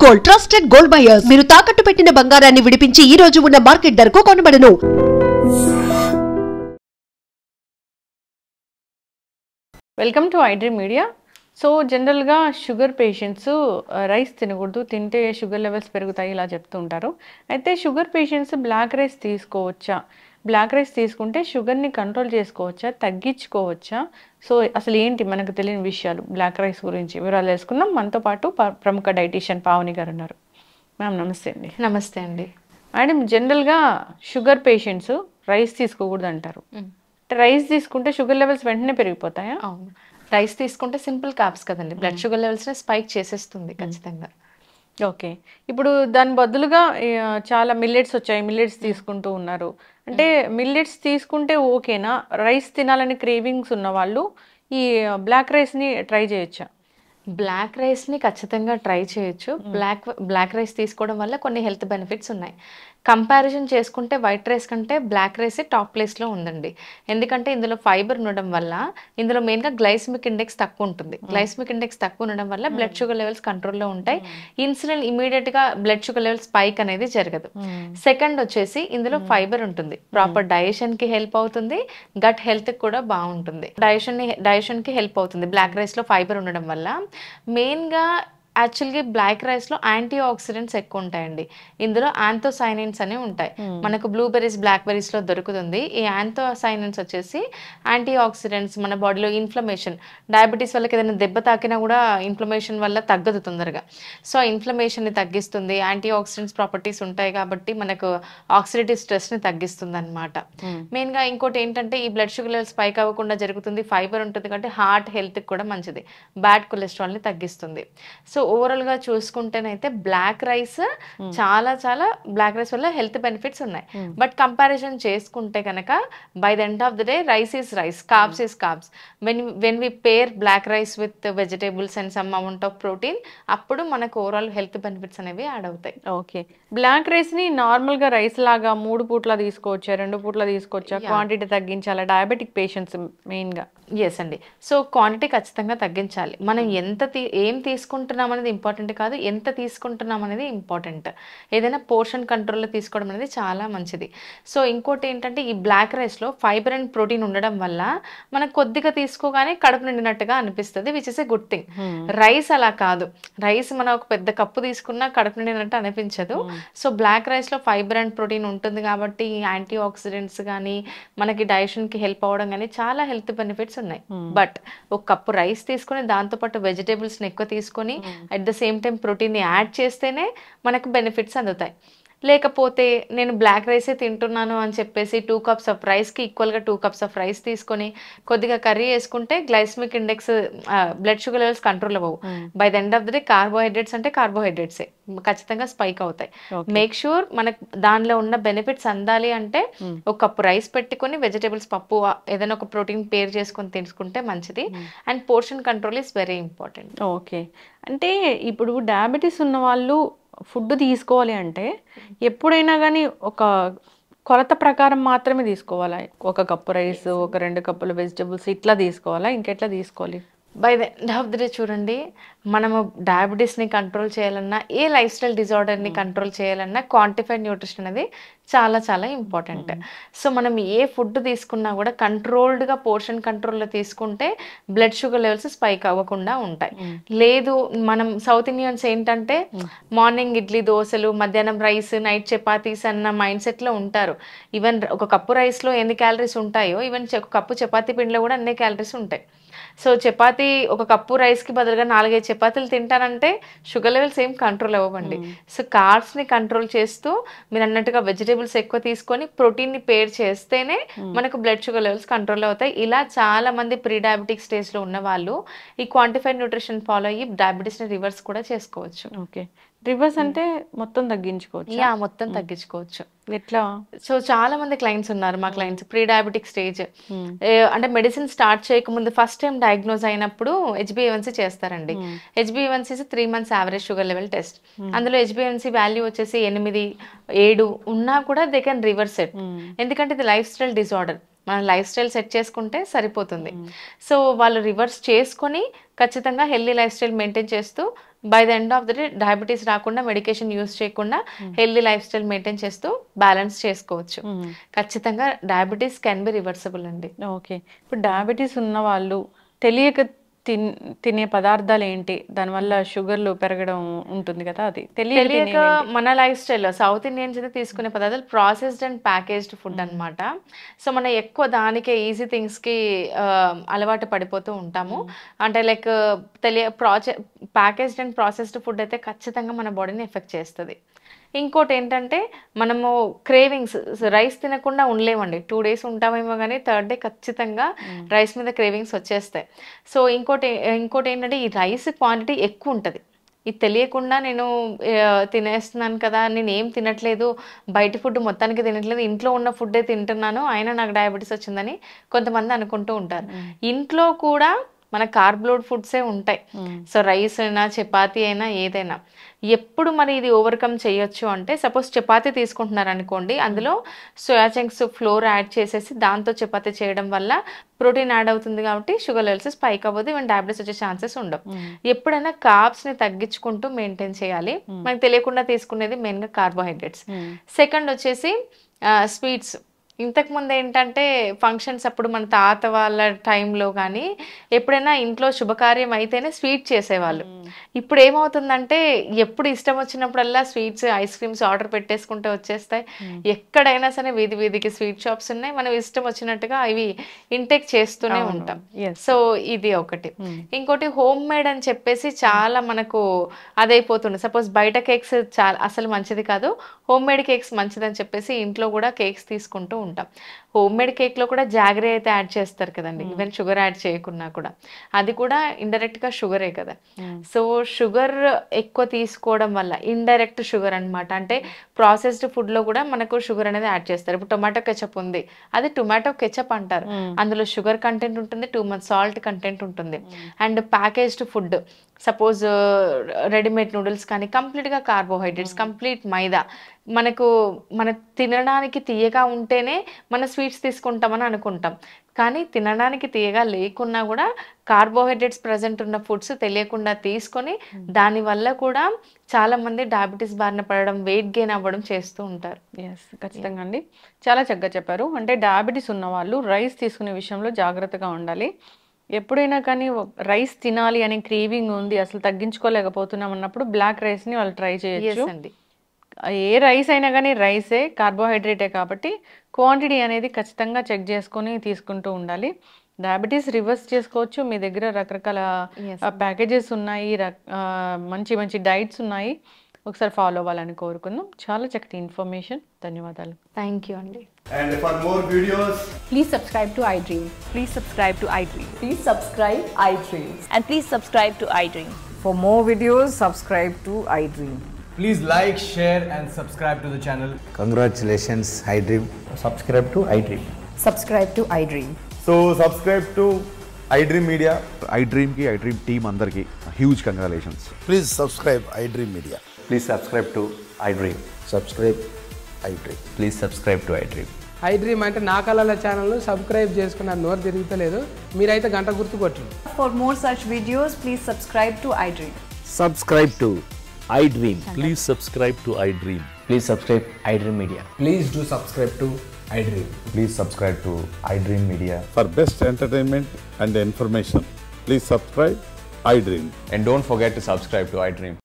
Gold trusted gold buyers. మీరు తాకట్టు పెట్టిన బంగారాన్ని విడిపించి ఈ రోజు ఉన్న మార్కెట్ ధరకు కొనబడును. Welcome to iDream media. So జనరల్గా షుగర్ పేషెంట్స్ రైస్ తినకూడదు, తింటే షుగర్ లెవెల్స్ పెరుగుతాయి ఇలా చెప్తూ ఉంటారు. అయితే షుగర్ పేషెంట్స్ బ్లాక్ రైస్ తీసుకోవచ్చా? బ్లాక్ రైస్ తీసుకుంటే షుగర్ని కంట్రోల్ చేసుకోవచ్చా, తగ్గించుకోవచ్చా? సో అసలు ఏంటి మనకు తెలియని విషయాలు బ్లాక్ రైస్ గురించి వివరాలు తెలుసుకుందాం. మనతో పాటు ప్రముఖ డైటీషియన్ పావని గారు ఉన్నారు. మ్యామ్ నమస్తే అండి. నమస్తే అండి. మేడం, జనరల్గా షుగర్ పేషెంట్స్ రైస్ తీసుకోకూడదు అంటారు. రైస్ తీసుకుంటే షుగర్ లెవెల్స్ వెంటనే పెరిగిపోతాయా? అవును, రైస్ తీసుకుంటే సింపుల్ కార్బ్స్ కదండి, బ్లడ్ షుగర్ లెవెల్స్ని స్పైక్ చేసేస్తుంది ఖచ్చితంగా. ఓకే, ఇప్పుడు దాని బదులుగా చాలా మిల్లెట్స్ వచ్చాయి, మిల్లెట్స్ తీసుకుంటూ ఉన్నారు. అంటే మిల్లెట్స్ తీసుకుంటే ఓకేనా? రైస్ తినాలని క్రేవింగ్స్ ఉన్న వాళ్ళు ఈ బ్లాక్ రైస్ని ట్రై చేయొచ్చా? బ్లాక్ రైస్ని ఖచ్చితంగా ట్రై చేయొచ్చు. బ్లాక్ రైస్ తీసుకోవడం వల్ల కొన్ని హెల్త్ బెనిఫిట్స్ ఉన్నాయి. కంపారిజన్ చేసుకుంటే వైట్ రైస్ కంటే బ్లాక్ రైస్ టాప్ ప్లేస్లో ఉందండి. ఎందుకంటే ఇందులో ఫైబర్ ఉండడం వల్ల, ఇందులో మెయిన్గా గ్లైసమిక్ ఇండెక్స్ తక్కువ ఉంటుంది. గ్లైసమిక్ ఇండెక్స్ తక్కువ ఉండడం వల్ల బ్లడ్ షుగర్ లెవెల్స్ కంట్రోల్లో ఉంటాయి. ఇన్సులిన్ ఇమీడియట్గా బ్లడ్ షుగర్ లెవెల్స్ స్పైక్ అనేది జరగదు. సెకండ్ వచ్చేసి ఇందులో ఫైబర్ ఉంటుంది, ప్రాపర్ డైజెషన్కి హెల్ప్ అవుతుంది, గట్ హెల్త్కి కూడా బాగుంటుంది. డైజెషన్కి హెల్ప్ అవుతుంది బ్లాక్ రైస్లో ఫైబర్ ఉండడం వల్ల. మెయిన్గా యాక్చువల్గా బ్లాక్ రైస్లో యాంటీ ఆక్సిడెంట్స్ ఎక్కువ ఉంటాయండి. ఇందులో యాంథోసైనిన్స్ అనేవి ఉంటాయి. మనకు బ్లూబెర్రీస్, బ్లాక్బెర్రీస్లో దొరుకుతుంది. ఈ యాంథోసైనిన్స్ వచ్చేసి యాంటీ ఆక్సిడెంట్స్, మన బాడీలో ఇన్ఫ్లమేషన్, డయాబెటీస్ వాళ్ళకి ఏదైనా దెబ్బ తాకినా కూడా ఇన్ఫ్లమేషన్ వల్ల తగ్గదు తొందరగా. సో ఇన్ఫ్లమేషన్ని తగ్గిస్తుంది. యాంటీ ఆక్సిడెంట్స్ ప్రాపర్టీస్ ఉంటాయి కాబట్టి మనకు ఆక్సిడేటివ్ స్ట్రెస్ని తగ్గిస్తుంది అనమాట. మెయిన్గా ఇంకోటి ఏంటంటే ఈ బ్లడ్ షుగర్ లెవెల్స్ స్పైక్ అవ్వకుండా జరుగుతుంది. ఫైబర్ ఉంటుంది కాబట్టి హార్ట్ హెల్త్కి కూడా మంచిది, బ్యాడ్ కొలెస్ట్రాల్ని తగ్గిస్తుంది. సో ఓవరాల్గా చూసుకుంటేనైతే బ్లాక్ రైస్ బ్లాక్ రైస్ వల్ల హెల్త్ బెనిఫిట్స్ ఉన్నాయి. బట్ కంపారిజన్ చేసుకుంటే కనుక by the end of the day rice is rice, carbs is carbs. When we pair black rice with vegetables and some amount of protein, అప్పుడు మనకు overall health benefits అనేవి add అవుతాయి. Okay, black రైస్ని నార్మల్గా rice లాగా 3 పూట్ల తీసుకోవచ్చా, 2 పూట్ల తీసుకోవచ్చా? క్వాంటిటీ తగ్గించాలా డయాబెటిక్ పేషెంట్స్ మెయిన్గా? ఎస్ అండి. సో క్వాంటిటీ ఖచ్చితంగా తగ్గించాలి. మనం ఏం తీసుకుంటున్నాం అనేది ఇంపార్టెంట్ కాదు, ఎంత తీసుకుంటున్నాం అనేది ఇంపార్టెంట్. ఏదైనా పోర్షన్ కంట్రోల్లో తీసుకోవడం అనేది చాలా మంచిది. సో ఇంకోటి ఏంటంటే ఈ బ్లాక్ రైస్లో ఫైబర్ అండ్ ప్రోటీన్ ఉండడం వల్ల మనకు కొద్దిగా తీసుకోగానే కడుపు నిండినట్టుగా అనిపిస్తుంది, which is a good thing. Rice అలా కాదు, రైస్ మనం ఒక పెద్ద కప్పు తీసుకున్నా కడుపు నిండినట్టు అనిపించదు. సో బ్లాక్ రైస్లో ఫైబర్ అండ్ ప్రోటీన్ ఉంటుంది కాబట్టి యాంటీ ఆక్సిడెంట్స్ కానీ మనకి డైజెషన్కి హెల్ప్ అవ్వడం కానీ చాలా హెల్త్ బెనిఫిట్స్ ఉన్నాయి. బట్ ఒక కప్పు రైస్ తీసుకొని దాంతోపాటు వెజిటేబుల్స్ని ఎక్కువ తీసుకొని అట్ ద సేమ్ టైం ప్రోటీన్ని యాడ్ చేస్తేనే మనకు బెనిఫిట్స్ అందుతాయి. లేకపోతే నేను బ్లాక్ రైసే తింటున్నాను అని చెప్పేసి 2 కప్స్ ఆఫ్ రైస్కి ఈక్వల్గా 2 కప్స్ ఆఫ్ రైస్ తీసుకొని కొద్దిగా కర్రీ వేసుకుంటే glycemic index, blood sugar levels control అవ్వవు. By the end of the day carbohydrates అంటే కార్బోహైడ్రేట్సే ఖచ్చితంగా స్పైక్ అవుతాయి. మేక్ షూర్ మనకు దానిలో ఉన్న బెనిఫిట్స్ అందాలి అంటే ఒక కప్పు రైస్ పెట్టుకొని వెజిటేబుల్స్, పప్పు, ఏదైనా ఒక ప్రోటీన్ పేర్ చేసుకొని తీసుకుంటే మంచిది. And portion control is very important. Okay, అంటే ఇప్పుడు డయాబెటీస్ ఉన్న వాళ్ళు ఫుడ్ తీసుకోవాలి అంటే ఎప్పుడైనా కానీ ఒక కొలత ప్రకారం మాత్రమే తీసుకోవాలా? ఒక కప్పు రైస్, ఒక 2 కప్పుల వెజిటబుల్స్ ఇట్లా తీసుకోవాలా? ఇంకెట్లా తీసుకోవాలి? By the end of the day చూడండి, మనము డయాబెటీస్ని కంట్రోల్ చేయాలన్నా, ఏ లైఫ్ స్టైల్ డిజార్డర్ని కంట్రోల్ చేయాలన్నా క్వాంటిఫైడ్ న్యూట్రిషన్ అనేది చాలా ఇంపార్టెంట్. సో మనం ఏ ఫుడ్ తీసుకున్నా కూడా కంట్రోల్డ్గా పోర్షన్ కంట్రోల్లో తీసుకుంటే బ్లడ్ షుగర్ లెవెల్స్ స్పైక్ అవ్వకుండా ఉంటాయి. లేదు, మనం సౌత్ ఇండియన్స్ ఏంటంటే మార్నింగ్ ఇడ్లీ దోశలు, మధ్యాహ్నం రైస్, నైట్ చపాతీస్ అన్న మైండ్ సెట్లో ఉంటారు. ఈవెన్ ఒక కప్పు రైస్లో ఎన్ని క్యాలరీస్ ఉంటాయో ఈవెన్ ఒక కప్పు చపాతీ పిండిలో కూడా అన్ని క్యాలరీస్ ఉంటాయి. సో చపాతీ ఒక కప్పు రైస్కి బదులుగా 4-5 చపాతీలు తింటారంటే షుగర్ లెవెల్స్ ఏం కంట్రోల్ అవ్వండి. సో కార్బ్స్ని కంట్రోల్ చేస్తూ మీరు అన్నట్టుగా వెజిటేబుల్స్ ఎక్కువ తీసుకొని ప్రోటీన్ని పేర్ చేస్తేనే మనకు బ్లడ్ షుగర్ లెవెల్స్ కంట్రోల్ అవుతాయి. ఇలా చాలా మంది ప్రీ డయాబెటిక్ స్టేజ్లో ఉన్న వాళ్ళు ఈ క్వాంటిఫైడ్ న్యూట్రిషన్ ఫాలో అయ్యి డయాబెటీస్ని రివర్స్ కూడా చేసుకోవచ్చు. ఓకే, రివర్స్ అంటే మొత్తం తగ్గించుకోవచ్చు? మొత్తం తగ్గించుకోవచ్చు. ఎట్లా? సో చాలా మంది క్లయింట్స్ ఉన్నారు మా క్లయింట్స్ ప్రీ డయాబెటిక్ స్టేజ్, అంటే మెడిసిన్ స్టార్ట్ చేయకముందు ఫస్ట్ టైం డయాగ్నోజ్ అయినప్పుడు HbA1c చేస్తారండి. HbA1c 3 months average sugar level test. అందులో HbA1c వాల్యూ వచ్చేసి 8-7 ఉన్నా కూడా దే కెన్ రివర్స్ ఇట్. ఎందుకంటే ఇది లైఫ్ స్టైల్ డిజార్డర్, మన లైఫ్ స్టైల్ సెట్ చేసుకుంటే సరిపోతుంది. సో వాళ్ళు రివర్స్ చేసుకొని ఖచ్చితంగా హెల్దీ లైఫ్ స్టైల్ మెయింటైన్ చేస్తూ by the end of the day diabetes రాకుండా మెడికేషన్ యూస్ చేయకుండా హెల్దీ లైఫ్ స్టైల్ మెయింటైన్ చేస్తూ బ్యాలెన్స్ చేసుకోవచ్చు. ఖచ్చితంగా డయాబెటీస్ కెన్ బి రివర్సబుల్ అండి. ఓకే, ఇప్పుడు డయాబెటీస్ ఉన్న వాళ్ళు తెలియక తినే పదార్థాలు ఏంటి, దానివల్ల షుగర్లు పెరగడం ఉంటుంది కదా, అది తెలియక మన లైఫ్ స్టైల్ సౌత్ ఇండియన్స్ అయితే తీసుకునే పదార్థాలు ప్రాసెస్డ్ అండ్ ప్యాకేజ్డ్ ఫుడ్ అనమాట. సో మనం ఎక్కువ దానికే ఈజీ థింగ్స్కి అలవాటు పడిపోతూ ఉంటాము. అంటే like packaged and processed food అయితే ఖచ్చితంగా మన బాడీని ఎఫెక్ట్ చేస్తుంది. ఇంకోటి ఏంటంటే మనము క్రేవింగ్స్, రైస్ తినకుండా ఉండలేమండి. 2 days ఉంటామేమో కానీ 3rd day ఖచ్చితంగా రైస్ మీద క్రేవింగ్స్ వచ్చేస్తాయి. సో ఇంకోటి ఏంటంటే ఈ రైస్ క్వాంటిటీ ఎక్కువ ఉంటుంది. ఇది తెలియకుండా నేను తినేస్తున్నాను కదా, నేను ఏం తినట్లేదు, బయట ఫుడ్ మొత్తానికి తినట్లేదు, ఇంట్లో ఉన్న ఫుడ్డే తింటున్నాను, అయినా నాకు డయాబెటీస్ వచ్చిందని కొంతమంది అనుకుంటూ ఉంటారు. ఇంట్లో కూడా మన కార్బ్లోడ్ ఫుడ్సే ఉంటాయి. సో రైస్ అయినా చపాతీ అయినా ఏదైనా ఎప్పుడు మరి ఇది ఓవర్కమ్ చేయొచ్చు అంటే, సపోజ్ చపాతీ తీసుకుంటున్నారు అనుకోండి, అందులో సోయా చంక్స్ ఫ్లోర్ యాడ్ చేసేసి దాంతో చపాతీ చేయడం వల్ల ప్రోటీన్ యాడ్ అవుతుంది కాబట్టి షుగర్ లెవెల్స్ స్పైక్ అవ్వదు, ఈవెన్ డయాబెటీస్ వచ్చే ఛాన్సెస్ ఉండవు. ఎప్పుడైనా కార్బ్స్ని తగ్గించుకుంటూ మెయింటైన్ చేయాలి. మనకు తెలియకుండా తీసుకునేది మెయిన్గా కార్బోహైడ్రేట్స్. సెకండ్ వచ్చేసి స్వీట్స్. ఇంతకుముందు ఏంటంటే ఫంక్షన్స్ అప్పుడు మన తాత వాళ్ళ టైంలో కానీ ఎప్పుడైనా ఇంట్లో శుభకార్యం అయితేనే స్వీట్ చేసేవాళ్ళు. ఇప్పుడు ఏమవుతుందంటే ఎప్పుడు ఇష్టం వచ్చినప్పుడల్లా స్వీట్స్, ఐస్ క్రీమ్స్ ఆర్డర్ పెట్టేసుకుంటే వచ్చేస్తాయి. ఎక్కడైనా సరే వీధి వీధికి స్వీట్ షాప్స్ ఉన్నాయి, మనం ఇష్టం వచ్చినట్టుగా ఇవి ఇంటేక్ చేస్తూనే ఉంటాం. సో ఇది ఒకటి. ఇంకోటి హోమ్ మేడ్ అని చెప్పేసి చాలా మనకు అదైపోతుంది. సపోజ్ బయట కేక్స్ చాలా అసలు మంచిది కాదు, హోమ్ మేడ్ కేక్స్ మంచిదని చెప్పేసి ఇంట్లో కూడా కేక్స్ తీసుకుంటూ ఉంటాం. హోమ్ మేడ్ కేక్లో కూడా జాగరీ అయితే యాడ్ చేస్తారు కదండి, ఈవెన్ షుగర్ యాడ్ చేయకున్నా కూడా అది కూడా ఇండైరెక్ట్గా షుగరే కదా. సో షుగర్ ఎక్కువ తీసుకోవడం వల్ల ఇండైరెక్ట్ షుగర్ అనమాట. అంటే ప్రాసెస్డ్ ఫుడ్లో కూడా మనకు షుగర్ అనేది యాడ్ చేస్తారు. ఇప్పుడు టొమాటో కెచప్ ఉంది, అది టొమాటో కెచప్ అంటారు, అందులో షుగర్ కంటెంట్ ఉంటుంది, 2 months సాల్ట్ కంటెంట్ ఉంటుంది. And packaged food, suppose readymade noodles కానీ కంప్లీట్గా కార్బోహైడ్రేట్స్, కంప్లీట్ మైదా. మన తినడానికి తీయగా ఉంటేనే మన స్వీట్స్ తీసుకుంటామని అనుకుంటాం, కానీ తినడానికి తీయగా లేకున్నా కూడా కార్బోహైడ్రేట్స్ ప్రజెంట్ ఉన్న ఫుడ్స్ తెలియకుండా తీసుకొని దానివల్ల కూడా చాలామంది డయాబెటీస్ బారిన పడడం, వెయిట్ గెయిన్ అవ్వడం చేస్తూ ఉంటారు. ఎస్, ఖచ్చితంగా అండి, చాలా చక్కగా చెప్పారు. అంటే డయాబెటీస్ ఉన్న వాళ్ళు రైస్ తీసుకునే విషయంలో జాగ్రత్తగా ఉండాలి. ఎప్పుడైనా కానీ రైస్ తినాలి అనే క్రేవింగ్ ఉంది, అసలు తగ్గించుకోలేకపోతున్నాం అన్నప్పుడు బ్లాక్ రైస్ని వాళ్ళు ట్రై చేయొచ్చు. ఏ రైస్ అయినా కానీ రైసే, కార్బోహైడ్రేటే కాబట్టి క్వాంటిటీ అనేది ఖచ్చితంగా చెక్ చేసుకొని తీసుకుంటూ ఉండాలి. డయాబెటీస్ రివర్స్ చేసుకోవచ్చు. మీ దగ్గర రకరకాల ప్యాకేజెస్ ఉన్నాయి, మంచి మంచి డైట్స్ ఉన్నాయి, ఒకసారి ఫాలో అవ్వాలని కోరుకుందాం. చాలా చక్కటి ఇన్ఫర్మేషన్, ధన్యవాదాలు. థ్యాంక్ యూ అండి. And for more videos, Please subscribe to iDream. Please subscribe to iDream. Please subscribe iDream. And please subscribe to iDream. For more videos, subscribe to iDream. please like, share and subscribe to the channel. Congratulations, iDream. Subscribe to iDream. Subscribe to iDream. So subscribe to iDream Media. iDream team andarki huge congratulations. Please subscribe iDream Media. Please subscribe to iDream. Subscribe iDream. Please subscribe to iDream. iDream అంటే నా కళల ఛానల్ను subscribe చేసుకున్న నోరు తిరుగుతలేదు, మీరైతే గంట గుర్తు కొట్టండి. For more such videos, please subscribe to iDream. Subscribe to iDream. Please subscribe to iDream. Please subscribe iDream Media. Please do subscribe to iDream. Please subscribe to iDream Media. For best entertainment and information, please subscribe iDream. And don't forget to subscribe to iDream.